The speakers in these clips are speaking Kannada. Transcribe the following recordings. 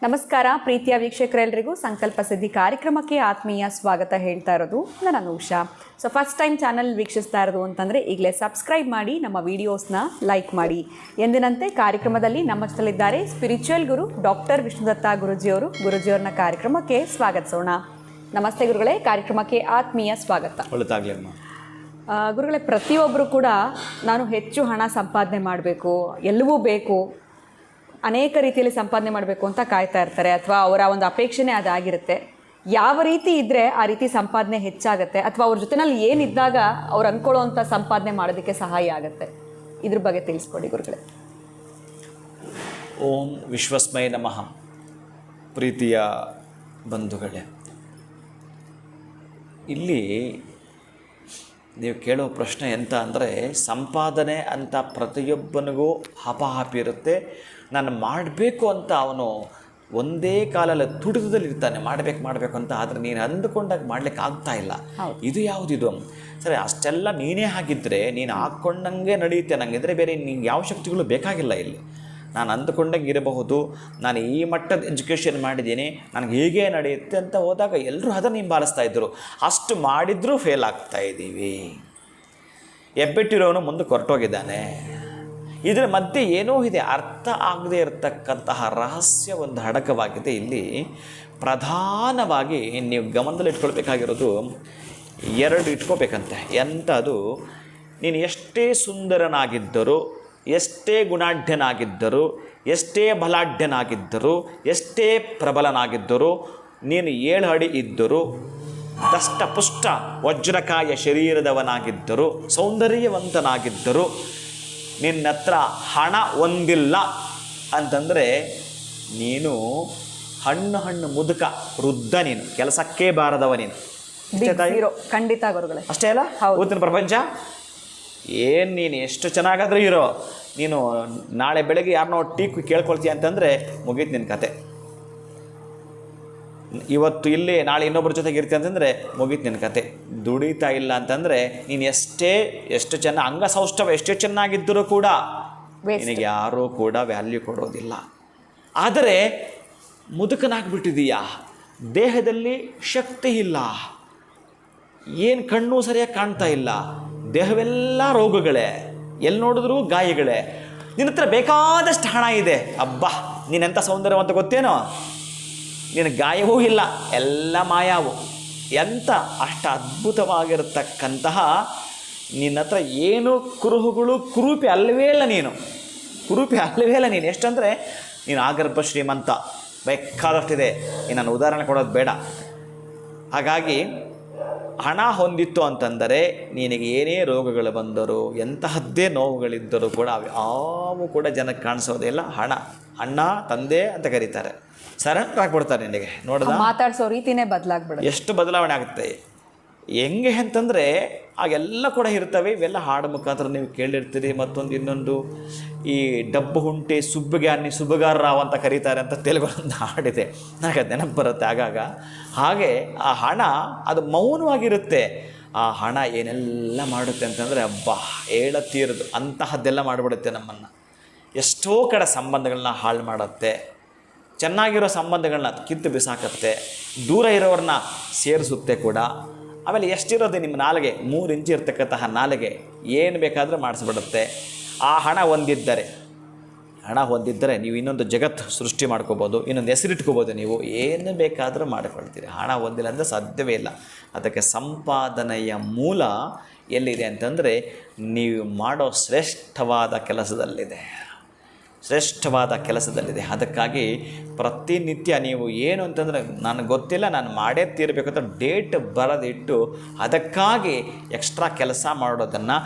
ನಮಸ್ಕಾರ ಪ್ರೀತಿಯ ವೀಕ್ಷಕರೆಲ್ಲರಿಗೂ ಸಂಕಲ್ಪ ಸಿದ್ಧಿ ಕಾರ್ಯಕ್ರಮಕ್ಕೆ ಆತ್ಮೀಯ ಸ್ವಾಗತ ಹೇಳ್ತಾ ಇರೋದು ನಾನು Anusha. So first time channel ವೀಕ್ಷಿಸ್ತಾ ಇರೋದು ಅಂತಂದರೆ ಈಗಲೇ ಸಬ್ಸ್ಕ್ರೈಬ್ ಮಾಡಿ, ನಮ್ಮ ವೀಡಿಯೋಸ್ನ ಲೈಕ್ ಮಾಡಿ. ಎಂದಿನಂತೆ ಕಾರ್ಯಕ್ರಮದಲ್ಲಿ ನಮ್ಮ ಜೊತೆಲಿದ್ದಾರೆ ಸ್ಪಿರಿಚುವಲ್ ಗುರು ಡಾಕ್ಟರ್ ವಿಷ್ಣುದತ್ತ ಗುರುಜಿಯವ್ರನ್ನ ಕಾರ್ಯಕ್ರಮಕ್ಕೆ ಸ್ವಾಗತಿಸೋಣ. ನಮಸ್ತೆ ಗುರುಗಳೇ, ಕಾರ್ಯಕ್ರಮಕ್ಕೆ ಆತ್ಮೀಯ ಸ್ವಾಗತ. ಗುರುಗಳೇ, ಪ್ರತಿಯೊಬ್ಬರು ಕೂಡ ನಾನು ಹೆಚ್ಚು ಹಣ ಸಂಪಾದನೆ ಮಾಡಬೇಕು, ಎಲ್ಲವೂ ಬೇಕು, ಅನೇಕ ರೀತಿಯಲ್ಲಿ ಸಂಪಾದನೆ ಮಾಡಬೇಕು ಅಂತ ಕಾಯ್ತಾ ಇರ್ತಾರೆ, ಅಥವಾ ಅವರ ಒಂದು ಅಪೇಕ್ಷೆನೇ ಅದಾಗಿರುತ್ತೆ. ಯಾವ ರೀತಿ ಇದ್ದರೆ ಆ ರೀತಿ ಸಂಪಾದನೆ ಹೆಚ್ಚಾಗುತ್ತೆ, ಅಥವಾ ಅವ್ರ ಜೊತೆನಲ್ಲಿ ಏನಿದ್ದಾಗ ಅವ್ರು ಅಂದ್ಕೊಳ್ಳೋವಂಥ ಸಂಪಾದನೆ ಮಾಡೋದಕ್ಕೆ ಸಹಾಯ ಆಗುತ್ತೆ, ಇದ್ರ ಬಗ್ಗೆ ತಿಳಿಸ್ಕೊಡಿ ಗುರುಗಳೇ. ಓಂ ವಿಶ್ವಸ್ಮೈ ನಮಃ. ಪ್ರೀತಿಯ ಬಂಧುಗಳೇ, ಇಲ್ಲಿ ನೀವು ಕೇಳೋ ಪ್ರಶ್ನೆ ಎಂತ ಅಂದರೆ, ಸಂಪಾದನೆ ಅಂತ ಪ್ರತಿಯೊಬ್ಬನಿಗೂ ಹಪಾಹಪಿ ಇರುತ್ತೆ. ನಾನು ಮಾಡಬೇಕು ಅಂತ ಅವನು ಒಂದೇ ಕಾಲಲ್ಲಿ ತುಡಿತದಲ್ಲಿ ಇರ್ತಾನೆ, ಮಾಡಬೇಕು ಅಂತ. ಆದರೆ ನೀನು ಅಂದುಕೊಂಡಾಗ ಮಾಡ್ಲಿಕ್ಕೆ ಆಗ್ತಾ ಇಲ್ಲ. ಇದು ಯಾವುದಿದು ಸರಿ, ಅಷ್ಟೆಲ್ಲ ನೀನೇ ಆಗಿದ್ದರೆ ನೀನು ಹಾಕ್ಕೊಂಡಂಗೆ ನಡೆಯುತ್ತೆ. ನನಗಿದ್ರೆ ಬೇರೆ ನಿಂಗೆ ಯಾವ ಶಕ್ತಿಗಳು ಬೇಕಾಗಿಲ್ಲ. ಇಲ್ಲಿ ನಾನು ಅಂದುಕೊಂಡಂಗೆ ಇರಬಹುದು, ನಾನು ಈ ಮಟ್ಟದ ಎಜುಕೇಷನ್ ಮಾಡಿದ್ದೀನಿ, ನನಗೆ ಹೀಗೆ ನಡೆಯುತ್ತೆ ಅಂತ ಹೋದಾಗ ಎಲ್ಲರೂ ಅದನ್ನು ಹಿಂಬಾಲಿಸ್ತಾ ಇದ್ದರು. ಅಷ್ಟು ಮಾಡಿದರೂ ಫೇಲ್ ಆಗ್ತಾ ಇದ್ದೀವಿ. ಎಬ್ಬೆಟ್ಟಿರೋನು ಮುಂದೆ ಹೊರಟೋಗಿದ್ದಾನೆ. ಇದರ ಮಧ್ಯೆ ಏನೋ ಇದೆ, ಅರ್ಥ ಆಗದೇ ಇರತಕ್ಕಂತಹ ರಹಸ್ಯ ಒಂದು ಅಡಕವಾಗಿದೆ. ಇಲ್ಲಿ ಪ್ರಧಾನವಾಗಿ ನೀವು ಗಮನದಲ್ಲಿ ಇಟ್ಕೊಳ್ಬೇಕಾಗಿರೋದು ಎರಡು ಇಟ್ಕೋಬೇಕಂತೆ. ಎಂಥದ್ದು, ನೀನು ಎಷ್ಟೇ ಸುಂದರನಾಗಿದ್ದರೂ, ಎಷ್ಟೇ ಗುಣಾಢ್ಯನಾಗಿದ್ದರೂ, ಎಷ್ಟೇ ಬಲಾಢ್ಯನಾಗಿದ್ದರೂ, ಎಷ್ಟೇ ಪ್ರಬಲನಾಗಿದ್ದರೂ, ನೀನು 7 ಅಡಿ ಇದ್ದರೂ, ದಷ್ಟಪುಷ್ಟ ವಜ್ರಕಾಯ ಶರೀರದವನಾಗಿದ್ದರೂ, ಸೌಂದರ್ಯವಂತನಾಗಿದ್ದರೂ, ನಿನ್ನ ಹತ್ರ ಹಣ ಒಂದಿಲ್ಲ ಅಂತಂದರೆ ನೀನು ಹಣ್ಣು ಮುದುಕ ವೃದ್ಧ, ನೀನು ಕೆಲಸಕ್ಕೆ ಬಾರದವ ನೀನು. ಖಂಡಿತ ಗುರುಗಳೇ, ಅಷ್ಟೇ ಅಲ್ಲ ಇವತ್ತಿನ ಪ್ರಪಂಚ. ಏನು ನೀನು ಎಷ್ಟು ಚೆನ್ನಾಗಾದರೂ ಇರೋ, ನೀನು ನಾಳೆ ಬೆಳಗ್ಗೆ ಯಾರನ್ನೋ ಟೀ ಕೇಳ್ಕೊಳ್ತೀಯ ಅಂತಂದರೆ ಮುಗೀತು ನಿನ್ನ ಕತೆ. ಇವತ್ತು ಇಲ್ಲಿ ನಾಳೆ ಇನ್ನೊಬ್ಬರ ಜೊತೆಗೆ ಇರ್ತೀಯ ಅಂತಂದರೆ ಮುಗೀತು ನಿನ್ನ ಕತೆ. ದುಡಿತಾ ಇಲ್ಲ ಅಂತಂದರೆ ನೀನು ಎಷ್ಟು ಅಂಗಸೌಷ್ಠವ ಎಷ್ಟೇ ಚೆನ್ನಾಗಿದ್ದರೂ ಕೂಡ ನಿನಗೆ ಯಾರೂ ಕೂಡ ವ್ಯಾಲ್ಯೂ ಕೊಡೋದಿಲ್ಲ. ಆದರೆ ಮುದುಕನಾಗ್ಬಿಟ್ಟಿದೀಯಾ, ದೇಹದಲ್ಲಿ ಶಕ್ತಿ ಇಲ್ಲ, ಏನು ಕಣ್ಣು ಸರಿಯಾಗಿ ಕಾಣ್ತಾ ಇಲ್ಲ, ದೇಹವೆಲ್ಲ ರೋಗಗಳೇ, ಎಲ್ಲಿ ನೋಡಿದ್ರೂ ಗಾಯಗಳೇ. ನಿನ್ನ ಹತ್ರ ಬೇಕಾದಷ್ಟು ಹಣ ಇದೆ, ಅಬ್ಬಾ ನೀನೆಂಥ ಸೌಂದರ್ಯವಂತ ಗೊತ್ತೇನೋ, ನಿನ್ನ ಗಾಯವೂ ಇಲ್ಲ, ಎಲ್ಲ ಮಾಯಾವು. ಎಂಥ ಅಷ್ಟು ಅದ್ಭುತವಾಗಿರತಕ್ಕಂತಹ ನಿನ್ನ ಹತ್ರ ಏನು ಕುರೂಪಿ ಅಲ್ಲವೇ ಇಲ್ಲ ನೀನು. ಎಷ್ಟಂದರೆ ನೀನು ಆಗರ್ಭ ಶ್ರೀಮಂತ, ಬೇಕಾದಷ್ಟಿದೆ. ನಾನು ಉದಾಹರಣೆ ಕೊಡೋದು ಬೇಡ. ಹಾಗಾಗಿ ಹಣ ಹೊಂದಿತ್ತು ಅಂತಂದರೆ ನಿನಗೆ ಏನೇ ರೋಗಗಳು ಬಂದರೂ, ಎಂತಹದ್ದೇ ನೋವುಗಳಿದ್ದರೂ ಕೂಡ ಅವು ಕೂಡ ಜನಕ್ಕೆ ಕಾಣಿಸೋದಿಲ್ಲ. ಅಣ್ಣ ತಂದೆ ಅಂತ ಕರೀತಾರೆ, ಸರೆಂಡರ್ ಆಗಿಬಿಡ್ತಾರೆ ನಿನಗೆ. ನೋಡಿದ ಮಾತಾಡ್ಸೋ ರೀತಿನೇ ಬದಲಾಗ್ಬಿಡುತ್ತೆ. ಎಷ್ಟು ಬದಲಾವಣೆ ಆಗುತ್ತೆ. ಹೆಂಗೆ ಅಂತಂದರೆ ಆಗೆಲ್ಲ ಕೂಡ ಇರ್ತವೆ. ಇವೆಲ್ಲ ಹಾಡು ಮುಖಾಂತರ ನೀವು ಕೇಳಿರ್ತೀರಿ. ಮತ್ತೊಂದು ಇನ್ನೊಂದು, ಈ ಡಬ್ಬು ಹುಂಟೆ ಸುಬ್ಬಗಾರರಾವ್ ಅಂತ ಕರೀತಾರೆ ಅಂತ ತೆಲುಗೊಂದು ಹಾಡಿದೆ, ನನಗೆ ಅದು ನೆನಪು ಬರುತ್ತೆ ಆಗಾಗ. ಹಾಗೆ ಆ ಹಣ ಅದು ಮೌನವಾಗಿರುತ್ತೆ. ಆ ಹಣ ಏನೆಲ್ಲ ಮಾಡುತ್ತೆ ಅಂತಂದರೆ ಅಬ್ಬಾ ಹೇಳತೀರದು, ಅಂತಹದ್ದೆಲ್ಲ ಮಾಡಿಬಿಡುತ್ತೆ ನಮ್ಮನ್ನು. ಎಷ್ಟೋ ಕಡೆ ಸಂಬಂಧಗಳನ್ನ ಹಾಳು ಮಾಡುತ್ತೆ, ಚೆನ್ನಾಗಿರೋ ಸಂಬಂಧಗಳನ್ನ ಕಿತ್ತು ಬಿಸಾಕತ್ತೆ, ದೂರ ಇರೋರನ್ನ ಸೇರಿಸುತ್ತೆ ಕೂಡ. ಆಮೇಲೆ ಎಷ್ಟಿರೋದು ನಿಮ್ಮ ನಾಲಿಗೆ, 3 ಇಂಚು ಇರ್ತಕ್ಕಂತಹ ನಾಲಿಗೆ ಏನು ಬೇಕಾದರೂ ಮಾಡಿಸ್ಬಿಡುತ್ತೆ. ಆ ಹಣ ಹೊಂದಿದ್ದರೆ ನೀವು ಇನ್ನೊಂದು ಜಗತ್ತು ಸೃಷ್ಟಿ ಮಾಡ್ಕೋಬೋದು, ಇನ್ನೊಂದು ಹೆಸರಿಟ್ಕೋಬೋದು, ನೀವು ಏನು ಬೇಕಾದರೂ ಮಾಡಿಕೊಳ್ತೀರಿ. ಹಣ ಹೊಂದಿಲ್ಲ ಅಂದರೆ ಸಾಧ್ಯವೇ ಇಲ್ಲ. ಅದಕ್ಕೆ ಸಂಪಾದನೆಯ ಮೂಲ ಎಲ್ಲಿದೆ ಅಂತಂದರೆ ನೀವು ಮಾಡೋ ಶ್ರೇಷ್ಠವಾದ ಕೆಲಸದಲ್ಲಿದೆ. ಅದಕ್ಕಾಗಿ ಪ್ರತಿನಿತ್ಯ ನೀವು ಏನು ಅಂತಂದರೆ ನನಗೆ ಗೊತ್ತಿಲ್ಲ, ನಾನು ಮಾಡೇ ತೀರಬೇಕು ಅಂತ ಡೇಟ್ ಬರೆದಿಟ್ಟು ಅದಕ್ಕಾಗಿ ಎಕ್ಸ್ಟ್ರಾ ಕೆಲಸ ಮಾಡೋದನ್ನು,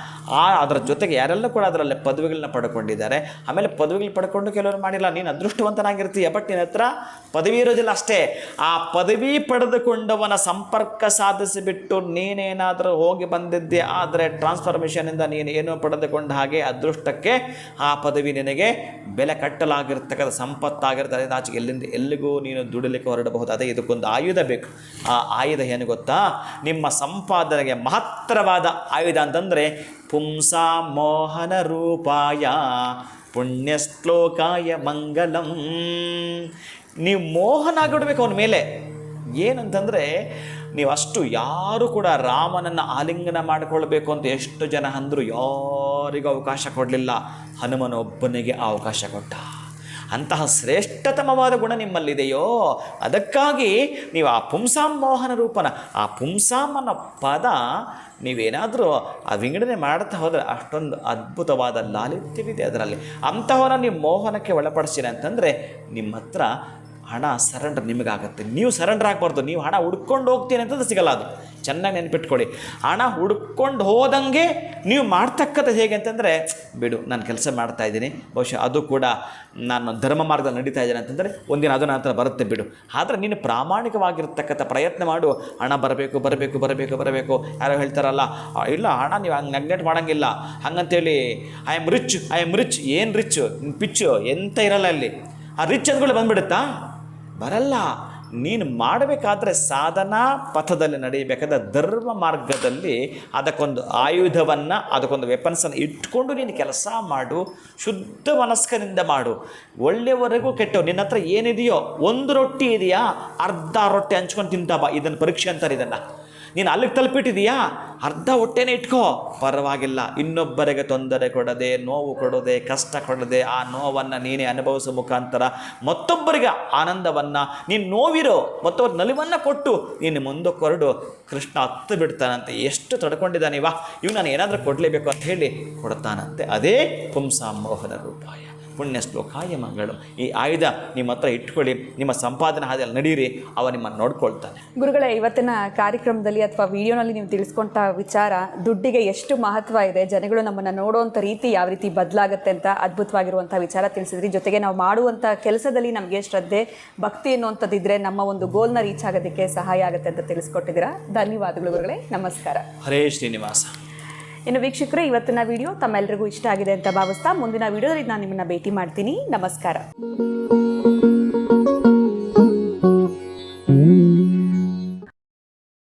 ಅದರ ಜೊತೆಗೆ ಯಾರೆಲ್ಲ ಕೂಡ ಅದರಲ್ಲಿ ಪದವಿಗಳನ್ನ ಪಡ್ಕೊಂಡಿದ್ದಾರೆ. ಆಮೇಲೆ ಪದವಿಗಳು ಪಡ್ಕೊಂಡು ಕೆಲವರು ಮಾಡಿಲ್ಲ. ನೀನು ಅದೃಷ್ಟವಂತನಾಗಿರ್ತೀಯ, ಬಟ್ ನಿನ್ನ ಹತ್ರ ಪದವಿ ಇರೋದಿಲ್ಲ ಅಷ್ಟೇ. ಆ ಪದವಿ ಪಡೆದುಕೊಂಡವನ ಸಂಪರ್ಕ ಸಾಧಿಸಿಬಿಟ್ಟು ನೀನೇನಾದರೂ ಹೋಗಿ ಬಂದಿದ್ದೆ ಆದರೆ ಟ್ರಾನ್ಸ್ಫಾರ್ಮೇಷನಿಂದ ನೀನು ಏನೋ ಪಡೆದುಕೊಂಡ ಹಾಗೆ ಅದೃಷ್ಟಕ್ಕೆ ಆ ಪದವಿ ನಿನಗೆ ಬೆಲೆ ಕಟ್ಟಲಾಗಿರ್ತಕ್ಕಂಥ ಸಂಪತ್ತಾಗಿರ್ತದೆ. ಆಚೆಗೆ ಎಲ್ಲಿಗೂ ನೀನು ದುಡಿಲಿಕ್ಕೆ ಹೊರಡಬಹುದು. ಅದೇ ಇದಕ್ಕೊಂದು ಆಯುಧ ಬೇಕು. ಆ ಆಯುಧ ಏನು ಗೊತ್ತಾ? ನಿಮ್ಮ ಸಂಪಾದನೆಗೆ ಮಹತ್ತರವಾದ ಆಯುಧ ಅಂತಂದರೆ ಪುಂಸಾ ಮೋಹನ ರೂಪಾಯ ಪುಣ್ಯಶ್ಲೋಕಾಯ ಮಂಗಲಂ. ನೀವು ಮೋಹನ ಆಗಿಬಿಡ್ಬೇಕು ಅವನ ಮೇಲೆ. ಏನಂತಂದರೆ ನೀವು ಅಷ್ಟು ಯಾರು ಕೂಡ ರಾಮನನ್ನು ಆಲಿಂಗನ ಮಾಡಿಕೊಳ್ಬೇಕು ಅಂತ ಎಷ್ಟು ಜನ ಅಂದರು, ಯಾರಿಗೂ ಅವಕಾಶ ಕೊಡಲಿಲ್ಲ. ಹನುಮನೊಬ್ಬನಿಗೆ ಅವಕಾಶ ಕೊಟ್ಟ. ಅಂತಹ ಶ್ರೇಷ್ಠತಮವಾದ ಗುಣ ನಿಮ್ಮಲ್ಲಿದೆಯೋ, ಅದಕ್ಕಾಗಿ ನೀವು ಆ ಪುಂಸಾಂ ಮೋಹನ ರೂಪನ, ಆ ಪುಂಸಾಂ ಅನ್ನೋ ಪದ ನೀವೇನಾದರೂ ಆ ವಿಂಗಡಣೆ ಮಾಡ್ತಾ ಹೋದರೆ ಅಷ್ಟೊಂದು ಅದ್ಭುತವಾದ ಲಾಲಿತ್ಯವಿದೆ ಅದರಲ್ಲಿ. ಅಂಥವನ್ನ ನೀವು ಮೋಹನಕ್ಕೆ ಒಳಪಡಿಸಿರಿ ಅಂತಂದರೆ ನಿಮ್ಮ ಹತ್ರ ಹಣ ಸರೆಂಡರ್ ನಿಮಗಾಗತ್ತೆ. ನೀವು ಸರೆಂಡರ್ ಆಗಬಾರ್ದು. ನೀವು ಹಣ ಹುಡ್ಕೊಂಡು ಹೋಗ್ತೀನಿ ಅಂತಂದ್ರೆ ಸಿಗಲ್ಲ. ಅದು ಚೆನ್ನಾಗಿ ನೆನ್ಪಿಟ್ಕೊಳ್ಳಿ. ಹಣ ಹುಡ್ಕೊಂಡು ಹೋದಂಗೆ ನೀವು ಮಾಡ್ತಕ್ಕದ್ದು ಹೇಗೆ ಅಂತಂದರೆ, ಬಿಡು ನಾನು ಕೆಲಸ ಮಾಡ್ತಾಯಿದ್ದೀನಿ, ಬಹುಶಃ ಅದು ಕೂಡ ನಾನು ಧರ್ಮ ಮಾರ್ಗದಲ್ಲಿ ನಡೀತಾ ಇದ್ದೇನೆ ಅಂತಂದರೆ ಒಂದಿನ ಅದು ನನ್ನ ಹತ್ರ ಬರುತ್ತೆ, ಬಿಡು. ಆದರೆ ನೀನು ಪ್ರಾಮಾಣಿಕವಾಗಿರ್ತಕ್ಕಂಥ ಪ್ರಯತ್ನ ಮಾಡು. ಹಣ ಬರಬೇಕು ಬರಬೇಕು ಬರಬೇಕು ಬರಬೇಕು. ಯಾರೋ ಹೇಳ್ತಾರಲ್ಲ, ಇಲ್ಲ ಹಣ ನೀವು ಹಂಗೆ ನೆಗ್ಲೆಕ್ಟ್ ಮಾಡೋಂಗಿಲ್ಲ ಹಂಗಂತೇಳಿ ಐ ಆಮ್ ರಿಚ್. ಏನು ರಿಚ್? ಪಿಚ್ಚು ಎಂತ ಇರಲ್ಲ ಅಲ್ಲಿ. ಆ ರಿಚ್ ಅಂದ್ಗಳು ಬಂದುಬಿಡುತ್ತಾ? ಬರಲ್ಲ. ನೀನು ಮಾಡಬೇಕಾದ್ರೆ ಸಾಧನಾ ಪಥದಲ್ಲಿ ನಡೆಯಬೇಕಾದ ಧರ್ಮ ಮಾರ್ಗದಲ್ಲಿ ಅದಕ್ಕೊಂದು ಆಯುಧವನ್ನು, ಅದಕ್ಕೊಂದು ವೆಪನ್ಸನ್ನು ಇಟ್ಕೊಂಡು ನೀನು ಕೆಲಸ ಮಾಡು. ಶುದ್ಧ ಮನಸ್ಕನಿಂದ ಮಾಡು. ಒಳ್ಳೆಯವರೆಗೂ ಕೆಟ್ಟವು. ನಿನ್ನ ಹತ್ರ ಏನಿದೆಯೋ, ಒಂದು ರೊಟ್ಟಿ ಇದೆಯಾ, ಅರ್ಧ ರೊಟ್ಟಿ ಹಂಚ್ಕೊಂಡು ತಿಂತಾ ಬಾ. ಇದನ್ನು ಪರೀಕ್ಷೆ ಅಂತಾರೆ. ಇದನ್ನು ನೀನು ಅಲ್ಲಿಗೆ ತಲುಪಿಟ್ಟಿದೆಯಾ, ಅರ್ಧ ಹೊಟ್ಟೆನೇ ಇಟ್ಕೋ, ಪರವಾಗಿಲ್ಲ. ಇನ್ನೊಬ್ಬರಿಗೆ ತೊಂದರೆ ಕೊಡದೆ, ನೋವು ಕೊಡದೆ, ಕಷ್ಟ ಕೊಡದೆ, ಆ ನೋವನ್ನು ನೀನೇ ಅನುಭವಿಸೋ ಮುಖಾಂತರ ಮತ್ತೊಬ್ಬರಿಗೆ ಆನಂದವನ್ನು, ನೀನು ನೋವಿರೋ ಮತ್ತೊಬ್ಬರು ನಲಿವನ್ನು ಕೊಟ್ಟು ನೀನು ಮುಂದಕ್ಕೆ ಹೊರಡು. ಕೃಷ್ಣ ಹತ್ತು ಬಿಡ್ತಾನಂತೆ. ಎಷ್ಟು ತಡ್ಕೊಂಡಿದ್ದಾನಿವಾ, ಇವು ನಾನು ಏನಾದರೂ ಕೊಡಲೇಬೇಕು ಅಂತ ಹೇಳಿ ಕೊಡ್ತಾನಂತೆ. ಅದೇ ಪುಂಸಾಂ ಮೋಹನ ರೂಪಾಯ. ಪುಣ್ಯ ಶ್ಲೋಕಾಯ ಮಂಗಳು. ಈ ಆಯುಧ ನಿಮ್ಮ ಹತ್ರ ಇಟ್ಕೊಳ್ಳಿ. ನಿಮ್ಮ ಸಂಪಾದನೆ ಹಾದಿಯಲ್ಲಿ ನಡೀರಿ, ಅವ ನಿಮ್ಮನ್ನು ನೋಡ್ಕೊಳ್ತಾನೆ. ಗುರುಗಳೇ, ಇವತ್ತಿನ ಕಾರ್ಯಕ್ರಮದಲ್ಲಿ ಅಥವಾ ವಿಡಿಯೋನಲ್ಲಿ ನೀವು ತಿಳಿಸ್ಕೊಂಡ ವಿಚಾರ, ದುಡ್ಡಿಗೆ ಎಷ್ಟು ಮಹತ್ವ ಇದೆ, ಜನಗಳು ನಮ್ಮನ್ನು ನೋಡುವಂಥ ರೀತಿ ಯಾವ ರೀತಿ ಬದಲಾಗುತ್ತೆ ಅಂತ ಅದ್ಭುತವಾಗಿರುವಂಥ ವಿಚಾರ ತಿಳಿಸಿದ್ರಿ. ಜೊತೆಗೆ ನಾವು ಮಾಡುವಂಥ ಕೆಲಸದಲ್ಲಿ ನಮಗೆ ಶ್ರದ್ಧೆ, ಭಕ್ತಿ ಅನ್ನುವಂಥದ್ದಿದ್ರೆ ನಮ್ಮ ಒಂದು ಗೋಲ್ನ ರೀಚ್ ಆಗೋದಕ್ಕೆ ಸಹಾಯ ಆಗುತ್ತೆ ಅಂತ ತಿಳಿಸ್ಕೊಟ್ಟಿದ್ದೀರಾ. ಧನ್ಯವಾದಗಳು ಗುರುಗಳೇ. ನಮಸ್ಕಾರ. ಹರೇ ಶ್ರೀನಿವಾಸ. ಇನ್ನು ವೀಕ್ಷಕರೇ, ಇವತ್ತಿನ ವಿಡಿಯೋ ತಮ್ಮೆಲ್ಲರಿಗೂ ಇಷ್ಟ ಆಗಿದೆ ಅಂತ ಭಾವಿಸ್ತಾ ಮುಂದಿನ ವಿಡಿಯೋದಲ್ಲಿ ನಾನು ನಿಮ್ಮನ್ನು ಭೇಟಿ ಮಾಡ್ತೀನಿ. ನಮಸ್ಕಾರ.